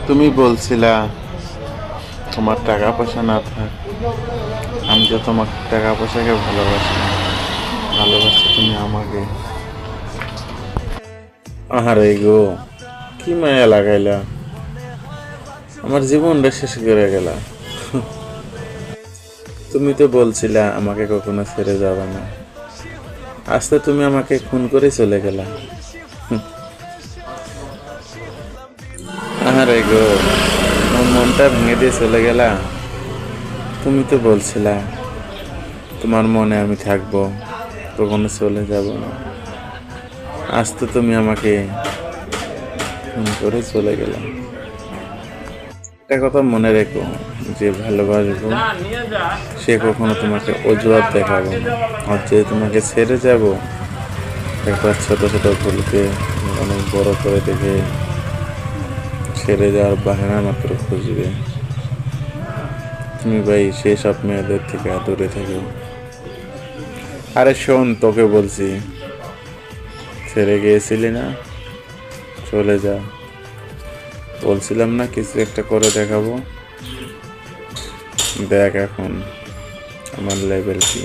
তুমি বলছিলা তোমার টাকা পয়সা না থাক, আমি তো তোমার টাকা পয়সাকে ভালোবাসি না, ভালোবাসি তুমি আমাকে। আহারে গো, কি মায়া লাগাইলা, আমার জীবনটা শেষ করে গেলা। তুমি তো বলছিলা আমাকে কখনো ছেড়ে যাবে না, আজ তো তুমি আমাকে খুন করে চলে গেলা। আহারে গো, আমার মনটা ভেঙে দিয়ে চলে গেলা। তুমি তো বলছিলা তোমার মনে আমি থাকবো, কখনো চলে যাব না, আজ তো তুমি আমাকে খুন করে চলে গেলাম। একটা কথা মনে রেখো, যে ভালোবাসবো সে কখনো তোমাকে অজুহাত দেখাবো না, আর যে তোমাকে ছেড়ে যাব একবার ছোট ছোট ভুলকে অনেক বড় করে দেখে ছেড়ে যাওয়ার বাহানা মাত্র খুঁজবে। তুমি ভাই সেসব মেয়েদের থেকে দূরে থেকো। আরে শোন, তোকে বলছি, ছেড়ে গিয়েছিলি না, চলে যা। বলছিলাম না কিছু একটা করে দেখাবো, দেখ এখন আমার লেভেল কি।